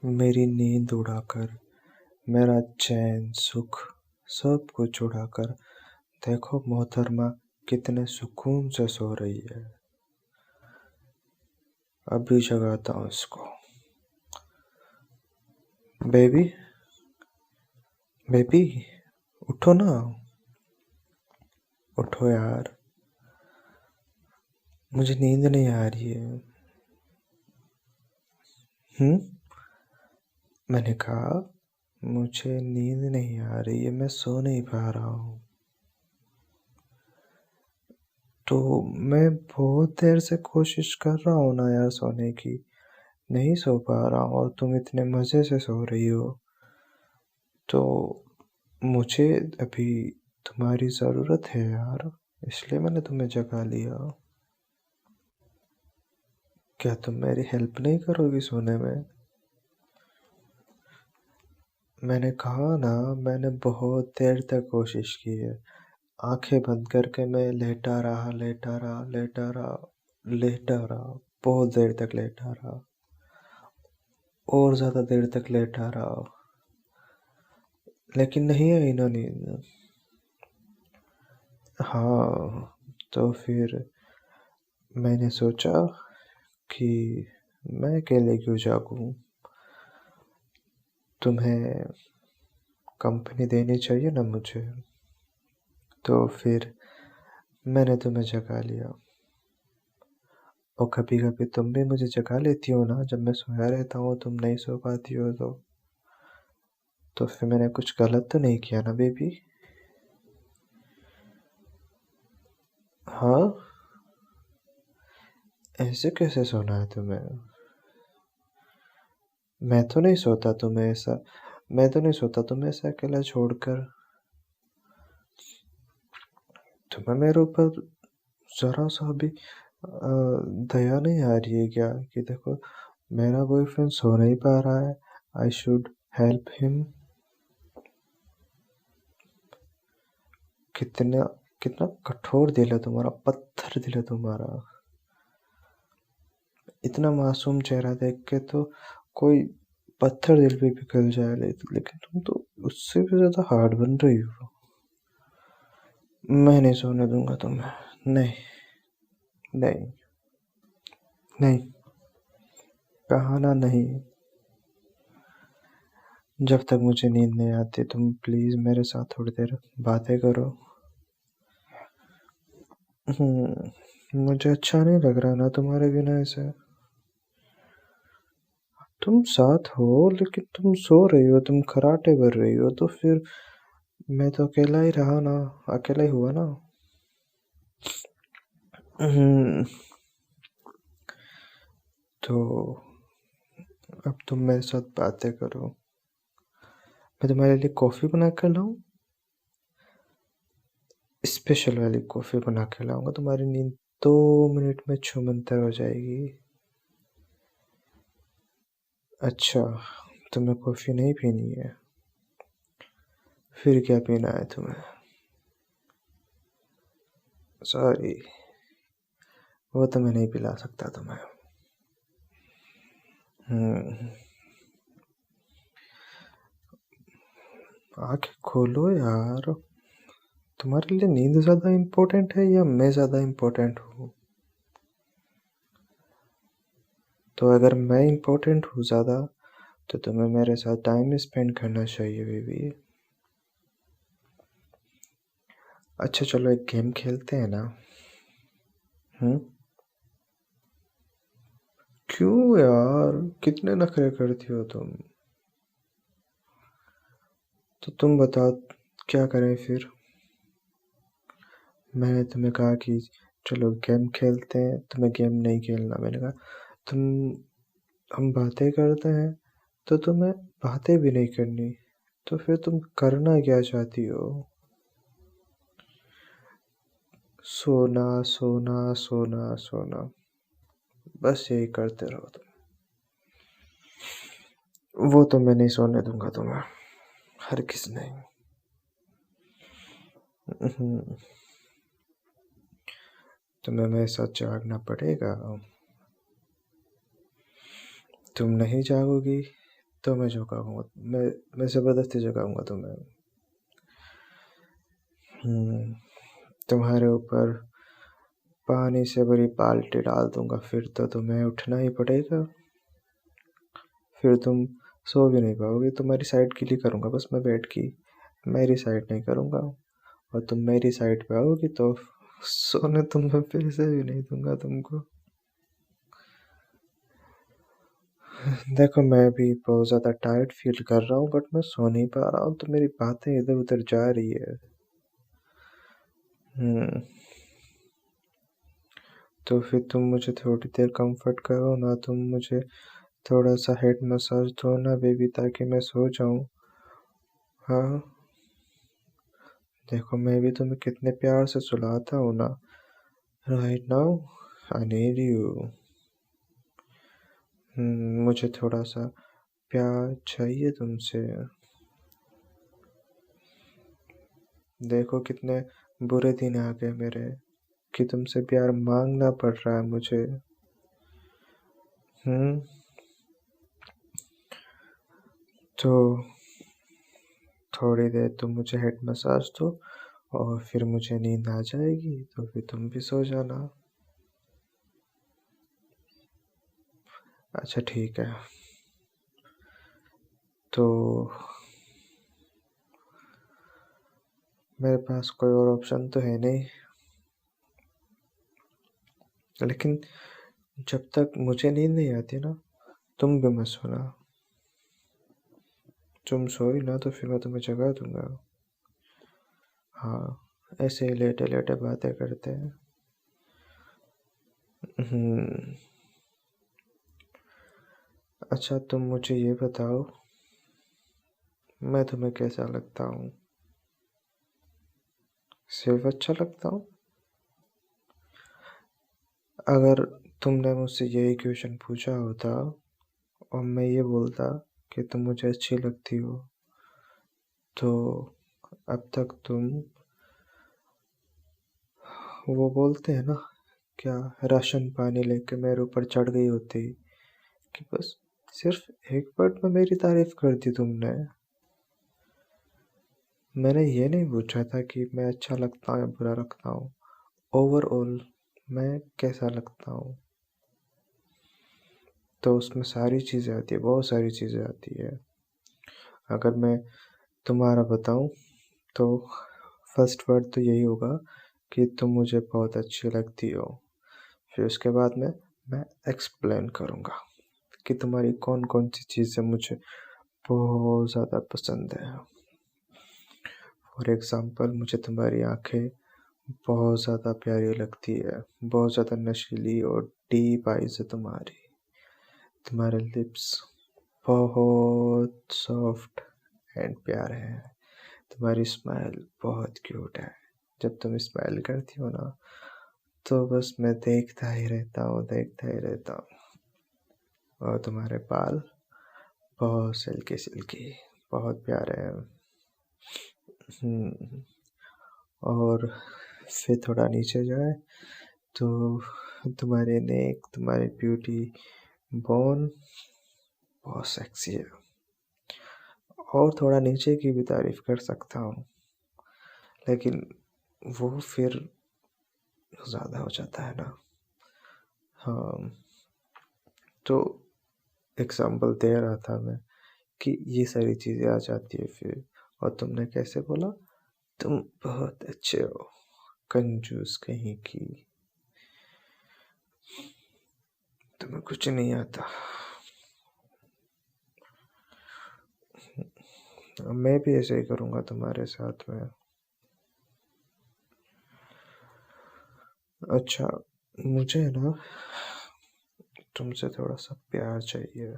मेरी नींद उड़ाकर, मेरा चैन सुख सब कुछ उड़ाकर देखो मोहतरमा कितने सुकून से सो रही है। अभी जगाता हूँ इसको। बेबी, बेबी, उठो ना, उठो यार, मुझे नींद नहीं आ रही है। मैंने कहा मुझे नींद नहीं आ रही है, मैं सो नहीं पा रहा हूँ। तो मैं बहुत देर से कोशिश कर रहा हूँ ना यार सोने की, नहीं सो पा रहा हूँ और तुम इतने मज़े से सो रही हो। तो मुझे अभी तुम्हारी ज़रूरत है यार, इसलिए मैंने तुम्हें जगा लिया। क्या तुम मेरी हेल्प नहीं करोगी सोने में? मैंने कहा ना, मैंने बहुत देर तक कोशिश की है। आंखें बंद करके मैं लेटा रहा, लेटा रहा, लेटा रहा, लेटा रहा, बहुत देर तक लेटा रहा, और ज़्यादा देर तक लेटा रहा, लेकिन नहीं आई ना नींद। हाँ, तो फिर मैंने सोचा कि मैं अकेले क्यों जागूं, तुम्हें कंपनी देनी चाहिए ना मुझे। तो फिर मैंने तुम्हें जगा लिया। और कभी कभी तुम भी मुझे जगा लेती हो ना, जब मैं सोया रहता हूँ तुम नहीं सो पाती हो तो फिर मैंने कुछ गलत तो नहीं किया ना बेबी? हाँ, ऐसे कैसे सोना है तुम्हें? मैं तो नहीं सोता तुम्हें ऐसा, मैं तो नहीं सोता तुम्हें ऐसा अकेला छोड़कर। तुम्हें मेरे ऊपर जरा सा भी दया नहीं आ रही है क्या कि देखो मेरा बॉयफ्रेंड सो नहीं पा रहा है, आई शुड हेल्प हिम। कितना कितना कठोर दिल है तुम्हारा, पत्थर दिल है तुम्हारा। इतना मासूम चेहरा देख के तो कोई पत्थर दिल पे पिघल जाए, लेकिन तुम तो उससे भी ज्यादा हार्ड बन रही हो। मैं नहीं सोने दूंगा तुम्हें, नहीं, नहीं, नहीं, कहा ना नहीं। जब तक मुझे नींद नहीं आती तुम प्लीज मेरे साथ थोड़ी देर बातें करो। मुझे अच्छा नहीं लग रहा ना तुम्हारे बिना ऐसे। तुम साथ हो लेकिन तुम सो रही हो, तुम खराटे भर रही हो, तो फिर मैं तो अकेला ही रहा ना, अकेला ही हुआ ना। हम्म, तो अब तुम मेरे साथ बातें करो। मैं तुम्हारे लिए कॉफी बना कर लाऊं? स्पेशल वाली कॉफी बना के लाऊंगा, तुम्हारी नींद 2 मिनट में छूमंतर हो जाएगी। अच्छा, तुम्हें कॉफी नहीं पीनी है? फिर क्या पीना है तुम्हें? सॉरी, वो तो मैं नहीं पिला सकता तुम्हें। हम्म, आंखें खोलो यार। तुम्हारे लिए नींद ज्यादा इम्पोर्टेंट है या मैं ज्यादा इम्पोर्टेंट हूँ? तो अगर मैं इम्पोर्टेंट हूँ ज्यादा, तो तुम्हें मेरे साथ टाइम स्पेंड करना चाहिए बेबी। अच्छा चलो एक गेम खेलते हैं ना। हम्म, क्यों यार, कितने नखरे करती हो तुम? तो तुम बताओ क्या करें फिर? मैंने तुम्हें कहा कि चलो गेम खेलते हैं, तुम्हें गेम नहीं खेलना। मैंने कहा तुम हम बातें करते हैं, तो तुम्हें बातें भी नहीं करनी, तो फिर तुम करना क्या चाहती हो? सोना, सोना, सोना, सोना, बस यही करते रहो तुम। वो तो मैं नहीं सोने दूंगा तुम्हें, हर किस नहीं। हम्म, तुम्हें मेरे साथ जागना पड़ेगा। तुम नहीं जागोगी तो मैं झुकाऊंगा, मैं ज़बरदस्ती झुकाऊंगा तुम्हें। तुम्हारे ऊपर पानी से भरी बाल्टी डाल दूंगा, फिर तो तुम्हें उठना ही पड़ेगा। फिर तुम सो भी नहीं पाओगे। तुम्हारी साइड के लिए करूंगा बस मैं बेड की, मेरी साइड नहीं करूंगा। और तुम मेरी साइड पे आओगी तो सोने तुम्हें फिर से भी नहीं दूंगा तुमको। देखो, मैं भी बहुत ज़्यादा टायर्ड फील कर रहा हूँ, बट मैं सो नहीं पा रहा हूँ, तो मेरी बातें इधर उधर जा रही है। हम्म तो फिर तुम मुझे थोड़ी देर कंफर्ट करो ना, तुम मुझे थोड़ा सा हेड मसाज दो ना बेबी, ताकि मैं सो जाऊं। हाँ, देखो मैं भी तुम्हें कितने प्यार से सुलाता हूँ ना। Right now I need you. मुझे थोड़ा सा प्यार चाहिए तुमसे। देखो कितने बुरे दिन आ गए मेरे, कि तुमसे प्यार मांगना पड़ रहा है मुझे। हम्म तो थोड़ी देर तुम मुझे हेड मसाज दो, और फिर मुझे नींद आ जाएगी, तो फिर तुम भी सो जाना। अच्छा ठीक है। तो मेरे पास कोई और ऑप्शन तो है नहीं, लेकिन जब तक मुझे नींद नहीं आती ना, तुम भी मत सोना। तुम सोई ना तो फिर मैं तुम्हें जगा दूंगा। हाँ, ऐसे ही लेटे लेटे बातें करते हैं। हम्म अच्छा, तुम मुझे ये बताओ, मैं तुम्हें कैसा लगता हूँ? सिर्फ अच्छा लगता हूँ? अगर तुमने मुझसे यही क्वेश्चन पूछा होता और मैं ये बोलता कि तुम मुझे अच्छी लगती हो, तो अब तक तुम, वो बोलते हैं ना, क्या, राशन पानी लेके मेरे ऊपर चढ़ गई होती, कि बस सिर्फ एक वर्ड में मेरी तारीफ कर दी तुमने। मैंने ये नहीं पूछा था कि मैं अच्छा लगता हूँ या बुरा लगता हूँ, ओवरऑल मैं कैसा लगता हूँ। तो उसमें सारी चीज़ें आती है, बहुत सारी चीज़ें आती है। अगर मैं तुम्हारा बताऊँ तो फर्स्ट वर्ड तो यही होगा कि तुम मुझे बहुत अच्छी लगती हो। फिर उसके बाद में मैं एक्सप्लेन करूँगा कि तुम्हारी कौन कौन सी चीज़ें मुझे बहुत ज़्यादा पसंद है। फॉर एग्ज़ाम्पल, मुझे तुम्हारी आँखें बहुत ज़्यादा प्यारी लगती है, बहुत ज़्यादा नशीली और डीप आईज़ है तुम्हारी। तुम्हारे लिप्स बहुत सॉफ्ट एंड प्यारे हैं। तुम्हारी स्माइल बहुत क्यूट है। जब तुम स्माइल करती हो ना, तो बस मैं देखता ही रहता हूँ, देखता ही रहता हूँ। और तुम्हारे बाल बहुत सिल्की सिल्की, बहुत प्यारे हैं। हम्म, और फिर थोड़ा नीचे जाए तो तुम्हारे नेक, तुम्हारी ब्यूटी बोन बहुत सेक्सी है। और थोड़ा नीचे की भी तारीफ कर सकता हूँ, लेकिन वो फिर ज़्यादा हो जाता है ना। हाँ, तो एग्जाम्पल दे रहा था मैं कि ये सारी चीज़ें आ जाती है फिर। और तुमने कैसे बोला, तुम बहुत अच्छे हो, कंजूस कहीं की, तुम्हें कुछ नहीं आता। मैं भी ऐसे ही करूँगा तुम्हारे साथ में। अच्छा, मुझे ना तुमसे थोड़ा सा प्यार चाहिए,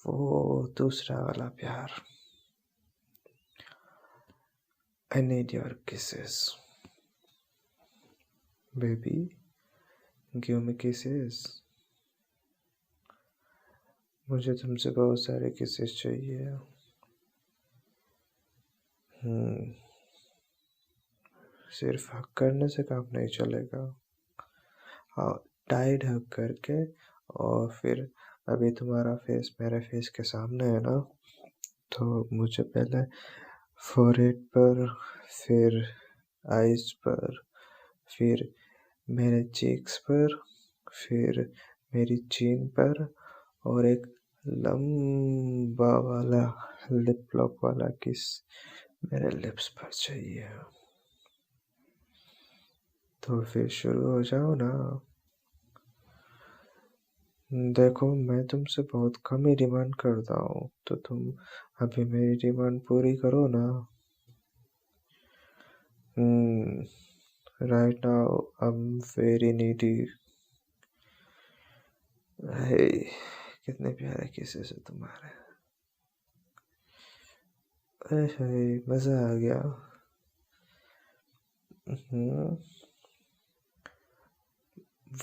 वो दूसरा वाला प्यार। I need your kisses baby, give me kisses. मुझे तुमसे बहुत सारे किसेस चाहिए। हम्म सिर्फ हक करने से काम नहीं चलेगा। हाँ, टाइट हक करके और फिर अभी तुम्हारा फेस मेरे फेस के सामने है ना, तो मुझे पहले फोरहेड पर, फिर आईज पर, फिर मेरे चीक्स पर, फिर मेरी चीन पर, और एक लंबा वाला लिप लॉक वाला किस मेरे लिप्स पर चाहिए। तो फिर शुरू हो जाओ ना। देखो, मैं तुमसे बहुत कम ही डिमांड करता हूँ, तो तुम अभी मेरी डिमांड पूरी करो ना। Right now I am very needy. Hey, कितने प्यारे किसेस है तुम्हारे। अरे मजा आ गया।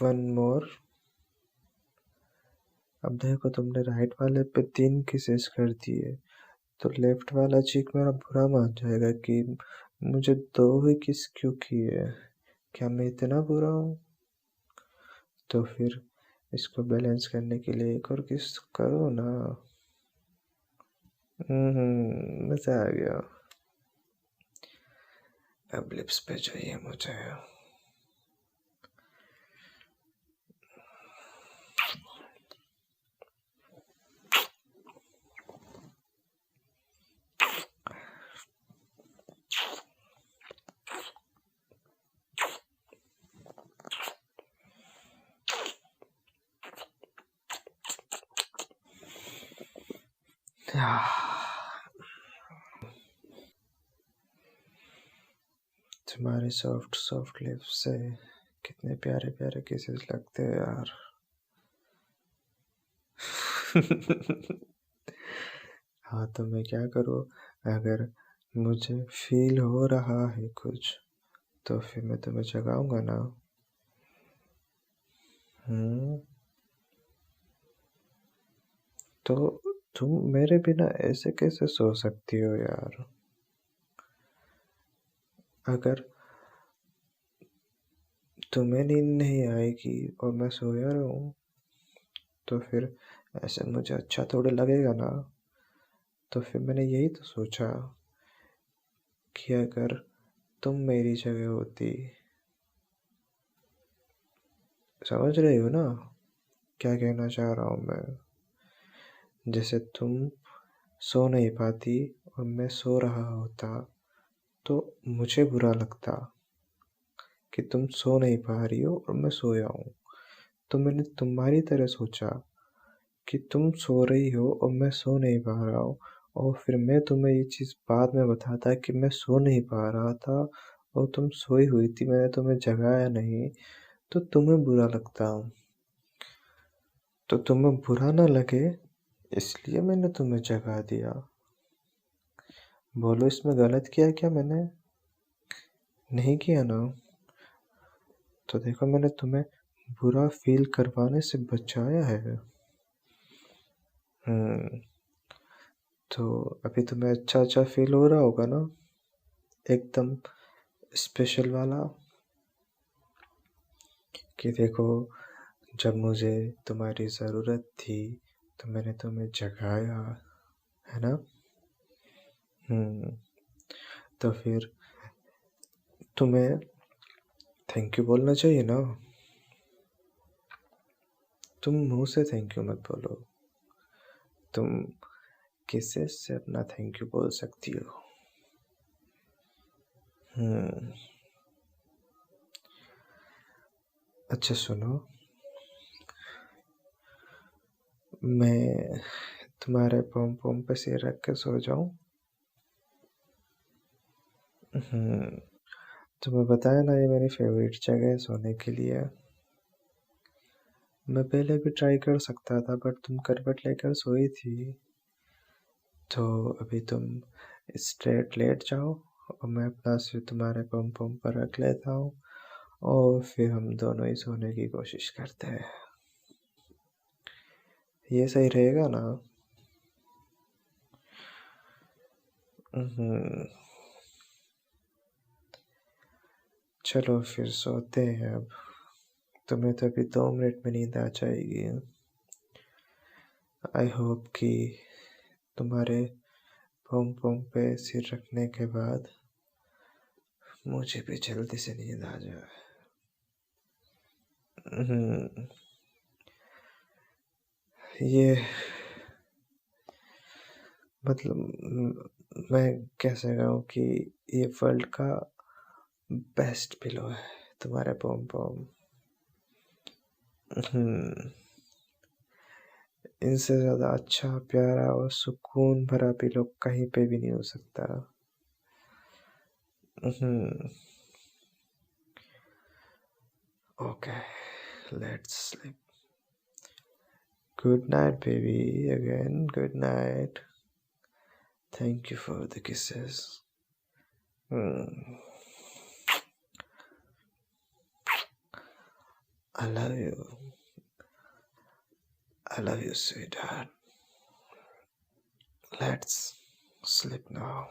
One more. अब देखो, तुमने राइट वाले पे 3 किसेस कर दिए, तो लेफ्ट वाला चीक मेरा बुरा मान जाएगा कि मुझे 2 ही किस क्यों किए। क्या मैं इतना बुरा हूँ? तो फिर इसको बैलेंस करने के लिए एक और किस करो ना। मजा आ गया। अब लिप्स पे चाहिए मुझे। तुम्हारे सॉफ्ट सॉफ्ट लिप्स से कितने प्यारे प्यारे किसेस लगते हैं यार। हाँ, तो मैं क्या करूँ? अगर मुझे फील हो रहा है कुछ, तो फिर मैं तुम्हें जगाऊंगा ना। हम्म तो तुम मेरे बिना ऐसे कैसे सो सकती हो यार? अगर तुम्हें नींद नहीं आएगी और मैं सोया रहूं, तो फिर ऐसे मुझे अच्छा थोड़ा लगेगा ना। तो फिर मैंने यही तो सोचा कि अगर तुम मेरी जगह होती। समझ रही हो ना क्या कहना चाह रहा हूँ मैं? जैसे तुम सो नहीं पाती और मैं सो रहा होता, तो मुझे बुरा लगता कि तुम सो नहीं पा रही हो और मैं सोया हूँ। तो मैंने तुम्हारी तरह सोचा कि तुम सो रही हो और मैं सो नहीं पा रहा हूँ, और फिर मैं तुम्हें ये चीज़ बाद में बताता कि मैं सो नहीं पा रहा था और तुम सोई हुई थी, मैंने तुम्हें जगाया नहीं, तो तुम्हें बुरा लगता। तो तुम्हें बुरा ना लगे, इसलिए मैंने तुम्हें जगा दिया। बोलो, इसमें गलत किया क्या मैंने? नहीं किया ना? तो देखो, मैंने तुम्हें बुरा फील करवाने से बचाया है। हम्म तो अभी तुम्हें अच्छा अच्छा फील हो रहा होगा ना, एकदम स्पेशल वाला, कि देखो, जब मुझे तुम्हारी ज़रूरत थी तो मैंने तुम्हें जगाया, है ना? हम्म तो फिर तुम्हें थैंक यू बोलना चाहिए ना। तुम मुंह से थैंक यू मत बोलो, तुम किससे से अपना थैंक यू बोल सकती हो। हम्म अच्छा सुनो, मैं तुम्हारे पोम पोम पे सिर रख के सो जाऊं? हम्म तुम्हें बताया ना, ये मेरी फेवरेट जगह है सोने के लिए। मैं पहले भी ट्राई कर सकता था, बट तुम करवट लेकर सोई थी। तो अभी तुम स्ट्रेट लेट जाओ और मैं अपना सिर तुम्हारे पम पम पर रख लेता हूँ, और फिर हम दोनों ही सोने की कोशिश करते हैं। ये सही रहेगा ना? हम्म चलो फिर सोते हैं अब। तुम्हें तो अभी 2 मिनट में नींद आ जाएगी। आई होप कि तुम्हारे पोम पोम पे सिर रखने के बाद मुझे भी जल्दी से नींद आ जाए। ये मतलब मैं कैसे कहूँ कि ये वर्ल्ड का बेस्ट पिलो है तुम्हारे पोम पोम। इनसे ज़्यादा अच्छा, प्यारा और सुकून भरा पिलो कहीं पे भी नहीं हो सकता। Okay, let's sleep. Good night baby, again good night. Thank you for the kisses. I love you. I love you, sweetheart. Let's sleep now.